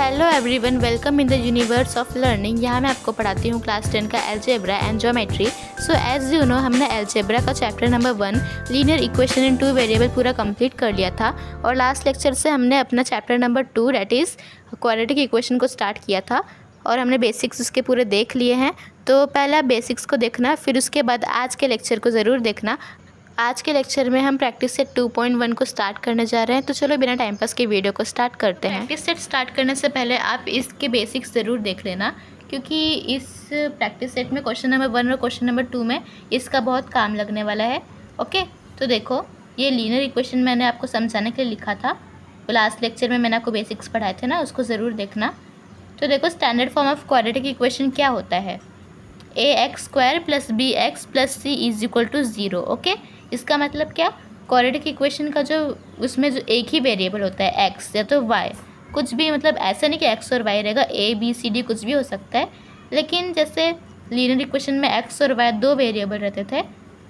Hello everyone, welcome in the universe of learning. यहाँ मैं आपको पढ़ाती हूँ क्लास 10 का algebra and geometry. So as you know, हमने अलजेब्रा का chapter number 1 linear equation in 2 variable पूरा कंप्लीट कर लिया था और लास्ट लेक्चर से हमने अपना chapter number 2 that is quadratic equation को स्टार्ट किया था और हमने बेसिक्स उसके पूरे देख लिए हैं। तो पहले आप बेसिक्स को देखना, फिर उसके बाद आज के लेक्चर को ज़रूर देखना। आज के लेक्चर में हम प्रैक्टिस सेट 2.1 को स्टार्ट करने जा रहे हैं। तो चलो बिना टाइम पास के वीडियो को स्टार्ट करते हैं। प्रैक्टिस सेट स्टार्ट करने से पहले आप इसके बेसिक्स ज़रूर देख लेना, क्योंकि इस प्रैक्टिस सेट में क्वेश्चन नंबर 1 और क्वेश्चन नंबर 2 में इसका बहुत काम लगने वाला है। ओके, तो देखो, ये लीनियर इक्वेशन मैंने आपको समझाने के लिए लिखा था। वो लास्ट लेक्चर में मैंने आपको बेसिक्स पढ़ाए थे ना, उसको ज़रूर देखना। तो देखो, standard form of quadratic equation क्या होता है? ax² + bx + c = 0। ओके, इसका मतलब क्या? क्वाड्रेटिक इक्वेशन का जो उसमें जो एक ही वेरिएबल होता है x या तो y, कुछ भी, मतलब ऐसा नहीं कि x और y रहेगा, a b c d कुछ भी हो सकता है। लेकिन जैसे लीनियर इक्वेशन में x और y 2 वेरिएबल रहते थे,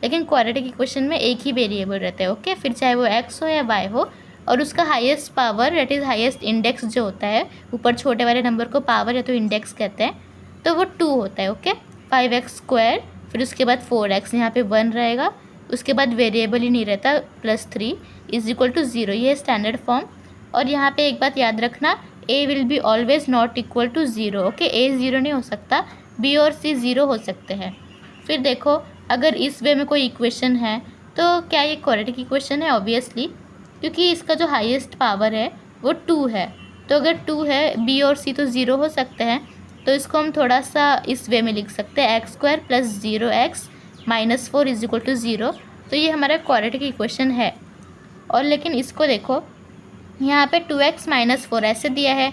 लेकिन क्वाड्रेटिक इक्वेशन में एक ही वेरिएबल रहता है। ओके, फिर चाहे वो x हो या y हो, और उसका highest power that is highest index जो होता है, ऊपर छोटे वाले नंबर को पावर या तो इंडेक्स कहते हैं, तो वो 2 होता है। ओके, 5x², फिर उसके बाद 4x, यहाँ पे 1 रहेगा, उसके बाद वेरिएबल ही नहीं रहता, +3 = 0। ये है स्टैंडर्ड फॉर्म। और यहाँ पे एक बात याद रखना, a will be always not equal to 0। Okay, a 0 नहीं हो सकता, b और c 0 हो सकते हैं। फिर देखो, अगर इस वे में कोई इक्वेशन है तो क्या ये क्वाड्रेटिक इक्वेशन है? ऑब्वियसली, क्योंकि इसका जो हाईएस्ट पावर है वो 2 है। तो अगर 2 है, b और c तो 0 हो सकते हैं, तो इसको हम थोड़ा सा इस वे में लिख सकते हैं, x² + 0x - 4 = 0। तो ये हमारा क्वाड्रेटिक इक्वेशन है। और लेकिन इसको देखो, यहाँ पे 2x - 4 ऐसे दिया है,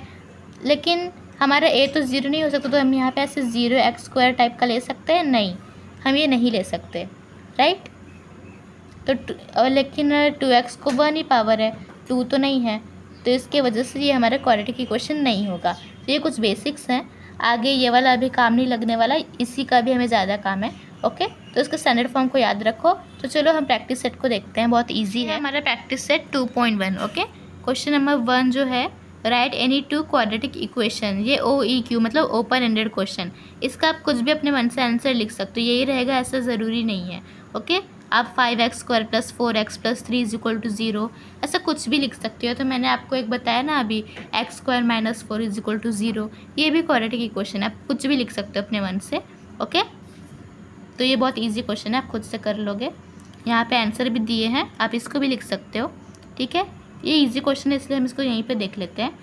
लेकिन हमारा a तो 0 नहीं हो सकता, तो हम यहाँ पे ऐसे 0x² टाइप का ले सकते हैं? नहीं, हम ये नहीं ले सकते, राइट। तो लेकिन 2x को 1 ही पावर है, 2 तो नहीं है, तो इसके वजह से ये हमारा क्वाड्रेटिक इक्वेशन नहीं होगा। तो ये कुछ बेसिक्स हैं, आगे ये वाला अभी काम नहीं लगने वाला, इसी का भी हमें ज़्यादा काम है। ओके, तो इसका स्टैंडर्ड फॉर्म को याद रखो। तो चलो हम प्रैक्टिस सेट को देखते हैं, बहुत इजी है हमारा practice set 2.1। Okay, question number 1 जो है, राइट एनी 2 क्वाड्रेटिक इक्वेशन। ये OEQ मतलब ओपन एंडेड क्वेश्चन, इसका आप कुछ भी अपने मन से आंसर लिख सकते हो, यही रहेगा, ऐसा ज़रूरी नहीं है। ओके, आप 5x² + 4x + 3 = 0 ऐसा कुछ भी लिख सकते हो। तो मैंने आपको एक बताया ना अभी, x² - 4 = 0, ये भी क्वाड्रेटिक इक्वेशन है, आप कुछ भी लिख सकते हो अपने मन से। ओके, तो ये बहुत इजी क्वेश्चन है, आप खुद से कर लोगे। यहाँ पे आंसर भी दिए हैं, आप इसको भी लिख सकते हो। ठीक है, ये इजी क्वेश्चन है, इसलिए हम इसको यहीं पे देख लेते हैं।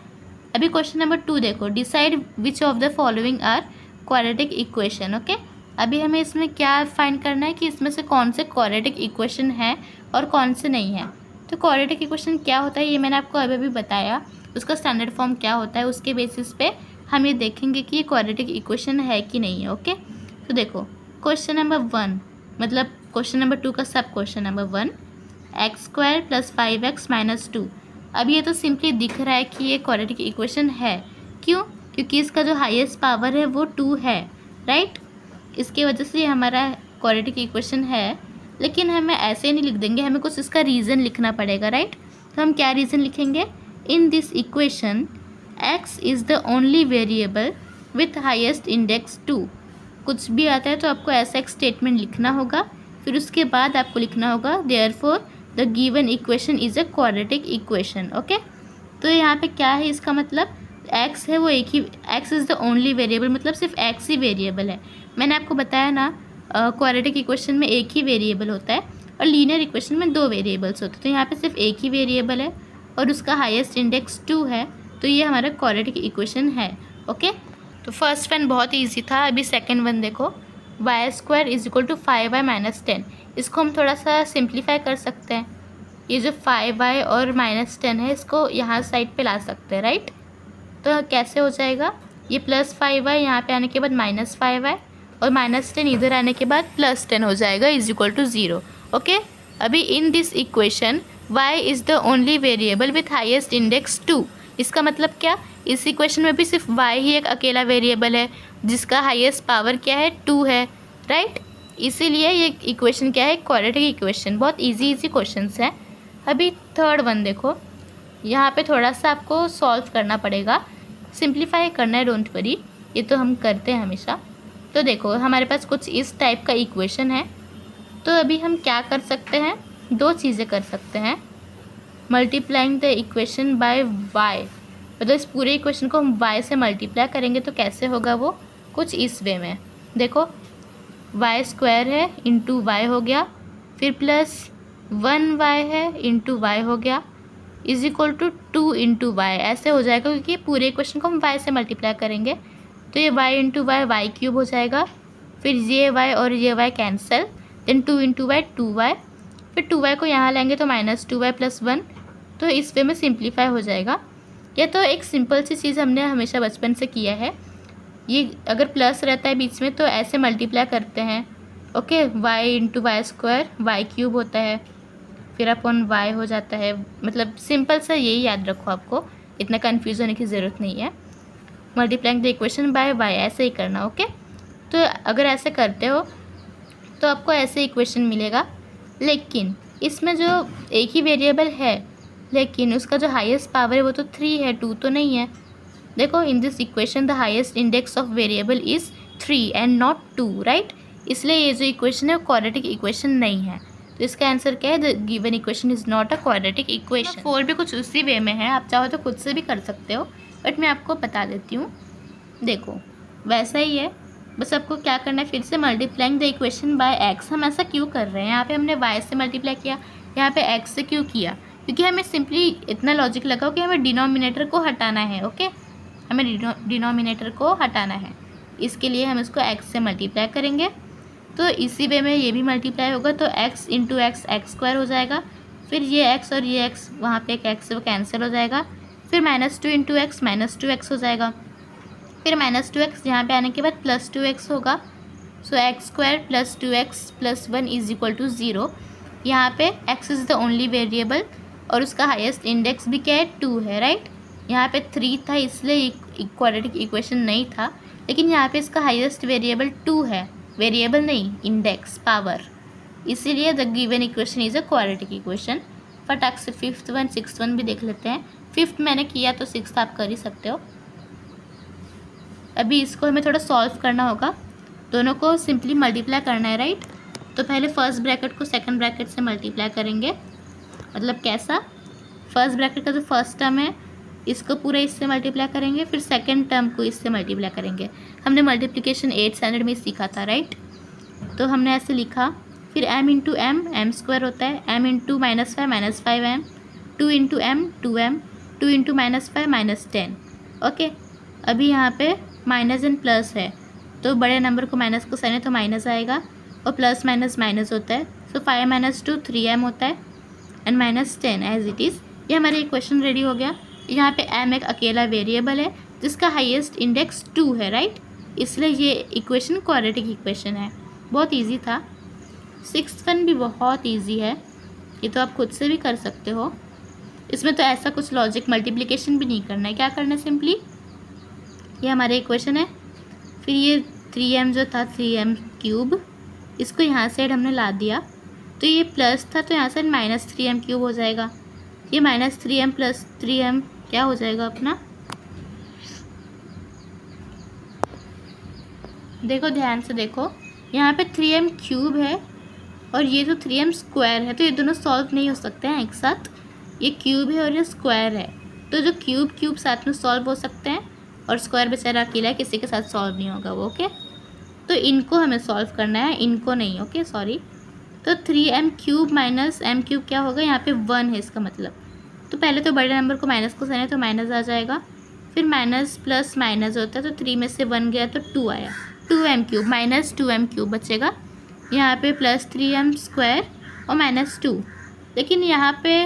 अभी क्वेश्चन नंबर 2 देखो, decide which of the following are quadratic equation. Okay, अभी हमें इसमें क्या फाइंड करना है कि इसमें से कौन से क्वाड्रेटिक इक्वेशन है और कौन से नहीं है। तो क्वाड्रेटिक इक्वेशन क्या होता है ये मैंने आपको अभी बताया, उसका स्टैंडर्ड फॉर्म क्या होता है, उसके बेसिस पे हम ये देखेंगे कि ये क्वाड्रेटिक इक्वेशन है कि नहीं है। ओके, तो देखो, क्वेश्चन नंबर 1 मतलब क्वेश्चन नंबर 2 का सब क्वेश्चन नंबर 1, x² + 5x - 2। अब ये तो सिंपली दिख रहा है कि ये क्वाड्रेटिक इक्वेशन है। क्यों? क्योंकि इसका जो हाईएस्ट पावर है वो 2 है, राइट। इसकी वजह से ये हमारा क्वाड्रेटिक इक्वेशन है। लेकिन हमें ऐसे ही नहीं लिख देंगे, हमें कुछ इसका रीज़न लिखना पड़ेगा, राइट। तो हम क्या रीज़न लिखेंगे? In this equation x is the only variable with highest index 2। कुछ भी आता है तो आपको ऐसा एक स्टेटमेंट लिखना होगा, फिर उसके बाद आपको लिखना होगा therefore the given equation is a quadratic equation. Okay, तो यहाँ पे क्या है इसका मतलब, x है वो एक ही, x is the only variable मतलब सिर्फ x ही वेरिएबल है। मैंने आपको बताया ना, क्वाड्रेटिक इक्वेशन में एक ही वेरिएबल होता है और लीनियर इक्वेशन में 2 वेरिएबल्स होते हैं। तो यहाँ पे सिर्फ एक ही वेरिएबल है और उसका हाईएस्ट इंडेक्स 2 है, तो ये हमारा क्वाड्रेटिक इक्वेशन है। ओके, तो फर्स्ट वन बहुत ईजी था। अभी सेकेंड वन देखो, y² = 5y - 10। इसको हम थोड़ा सा सिंप्लीफाई कर सकते हैं। ये जो 5y और -10 है, इसको यहाँ साइड पे ला सकते हैं, राइट। तो कैसे हो जाएगा, ये +5y यहाँ पे आने के बाद -5y और -10 इधर आने के बाद +10 हो जाएगा = 0। ओके, अभी in this equation y is the only variable with highest index 2। इसका मतलब क्या, इस इक्वेशन में भी सिर्फ y ही एक अकेला वेरिएबल है जिसका हाईएस्ट पावर क्या है, 2 है, राइट। इसीलिए ये इक्वेशन क्या है, क्वाड्रेटिक इक्वेशन। बहुत इजी क्वेश्चंस हैं। अभी थर्ड वन देखो, यहाँ पे थोड़ा सा आपको सॉल्व करना पड़ेगा। सिंप्लीफाई करना है, डोंट वरी, ये तो हम करते हैं हमेशा। तो देखो हमारे पास कुछ इस टाइप का इक्वेशन है। तो अभी हम क्या कर सकते हैं, दो चीज़ें कर सकते हैं। Multiplying the equation by Y, मतलब इस पूरे इक्वेशन को हम वाई से मल्टीप्लाई करेंगे तो कैसे होगा वो, कुछ इस वे में। देखो वाई स्क्वायर है इंटू वाई हो गया, फिर प्लस 1y है इंटू वाई हो गया, is equal to 2 into Y, ऐसे हो जाएगा क्योंकि पूरे इक्वेशन को हम y से मल्टीप्लाई करेंगे। तो ये y into Y Y cube हो जाएगा, फिर ये y और ये y cancel, then 2 into Y 2y, फिर 2y को यहाँ लेंगे तो -2y + 1, तो इस वे में सिंप्लीफाई हो जाएगा। ये तो एक सिंपल सी चीज़ हमने हमेशा बचपन से किया है। ये अगर प्लस रहता है बीच में तो ऐसे मल्टीप्लाई करते हैं, okay. y into Y square Y cube होता है, फिर अपन y हो जाता है, मतलब सिंपल सा यही याद रखो, आपको इतना कन्फ्यूज़ होने की ज़रूरत नहीं है। Multiplying the equation bye y, ऐसे ही करना, ओके। तो अगर ऐसे करते हो तो आपको ऐसे इक्वेशन मिलेगा, लेकिन इसमें जो एक ही वेरिएबल है लेकिन उसका जो हाईएस्ट पावर है वो तो 3 है, 2 तो नहीं है। देखो in this equation the highest index of variable is 3 and not 2, right. इसलिए ये जो इक्वेशन है वो क्वाड्रेटिक इक्वेशन नहीं है। तो इसका आंसर क्या है, the given equation is not a quadratic equation. 4 भी कुछ उसी वे में है, आप चाहो तो खुद से भी कर सकते हो, बट मैं आपको बता देती हूँ। देखो वैसा ही है, बस आपको क्या करना है, फिर से multiplying the equation bye x। हम ऐसा क्यों कर रहे हैं, यहाँ पे हमने y से मल्टीप्लाई किया, यहाँ पे x से क्यों किया, क्योंकि हमें सिंपली इतना लॉजिक लगाओ कि हमें डिनोमिनेटर को हटाना है, ओके। हमें डिनोमिनेटर को हटाना है, इसके लिए हम इसको x से मल्टीप्लाई करेंगे। तो इसी वे में ये भी मल्टीप्लाई होगा, तो x into x x square हो जाएगा, फिर ये x और ये x वहाँ पे एक x वो कैंसिल हो जाएगा, फिर -2 इंटू एक्स -2x हो जाएगा, फिर -2x यहाँ पे आने के बाद +2x होगा। So x square + 2x + 1 is equal to 0। यहाँ पे x is the only variable और उसका हाईएस्ट इंडेक्स भी क्या है, 2 है, राइट। यहाँ पे 3 था इसलिए क्वाड्रेटिक इक्वेशन नहीं था, लेकिन यहाँ पे इसका हाईएस्ट वेरिएबल 2 है, वेरिएबल नहीं, इंडेक्स पावर, इसीलिए the given equation is a quadratic equation. फटाक से 5th वन 6th वन भी देख लेते हैं। 5th मैंने किया तो 6th आप कर ही सकते हो। अभी इसको हमें थोड़ा सॉल्व करना होगा, दोनों को सिंपली मल्टीप्लाई करना है, राइट। तो पहले फर्स्ट ब्रैकेट को सेकंड ब्रैकेट से मल्टीप्लाई करेंगे, मतलब कैसा, फर्स्ट ब्रैकेट का जो फर्स्ट टर्म है इसको पूरा इससे मल्टीप्लाई करेंगे, फिर सेकंड टर्म को इससे मल्टीप्लाई करेंगे। हमने मल्टीप्लिकेशन 8th स्टैंडर्ड में सीखा था, राइट। तो हमने ऐसे लिखा, फिर m into M, M square होता है, m into -5 -5m, 2 into M 2m, 2 into -5 -10, okay. अभी यहाँ पे माइनस एंड प्लस है, तो बड़े नंबर को माइनस को साइन है तो माइनस आएगा, और प्लस माइनस माइनस होता है, सो 5 - 2 3m होता है, एंड -10 एज इट इज़। ये हमारा इक्वेशन रेडी हो गया। यहाँ पे m एक अकेला वेरिएबल है जिसका हाईएस्ट इंडेक्स 2 है, राइट, इसलिए ये इक्वेशन क्वाड्रेटिक इक्वेशन है। बहुत इजी था। 6th वन भी बहुत इजी है, ये तो आप खुद से भी कर सकते हो। इसमें तो ऐसा कुछ लॉजिक मल्टीप्लिकेशन भी नहीं करना है, क्या करना है, सिंपली ये हमारा इक्वेशन है, फिर ये 3m जो था 3m³, इसको यहाँ से हमने ला दिया, तो ये प्लस था तो यहाँ से -3m³ हो जाएगा। ये -3m + 3m क्या हो जाएगा अपना, देखो ध्यान से देखो, यहाँ पे 3m³ है और ये जो 3m² है, तो ये दोनों सॉल्व नहीं हो सकते हैं एक साथ, ये क्यूब है और ये स्क्वायर है, तो जो क्यूब साथ में सॉल्व हो सकते हैं, और स्क्वायर बेचारा अकेला है, किसी के साथ सॉल्व नहीं होगा वो, ओके। तो इनको हमें सॉल्व करना है, इनको नहीं, ओके सॉरी। तो 3m³ - m³ क्या होगा, यहाँ पे 1 है इसका मतलब, तो पहले तो बड़े नंबर को माइनस को साइन है तो माइनस आ जाएगा, फिर माइनस प्लस माइनस होता है, तो 3 में से 1 गया तो 2 आया, 2m³ -2m³ बचेगा। यहाँ पे +3m² और -2, लेकिन यहाँ पे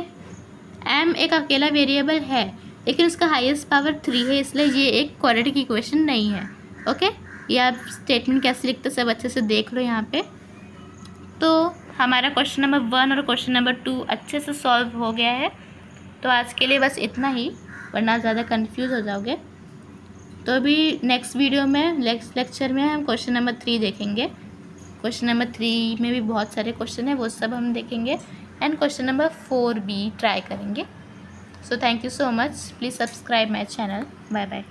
m एक अकेला वेरिएबल है लेकिन उसका हाईएस्ट पावर 3 है, इसलिए ये एक क्वाड्रेटिक इक्वेशन नहीं है, ओके। ये आप स्टेटमेंट कैसे लिखते सब अच्छे से देख लो यहाँ पे। तो हमारा क्वेश्चन नंबर 1 और क्वेश्चन नंबर 2 अच्छे से सॉल्व हो गया है। तो आज के लिए बस इतना ही, वरना ज़्यादा कंफ्यूज हो जाओगे। तो अभी नेक्स्ट वीडियो में, नेक्स्ट लेक्चर में हम क्वेश्चन नंबर 3 देखेंगे। क्वेश्चन नंबर 3 में भी बहुत सारे क्वेश्चन हैं, वो सब हम देखेंगे, एंड क्वेश्चन नंबर 4 भी ट्राई करेंगे। So thank you so much. Please subscribe my channel. Bye bye.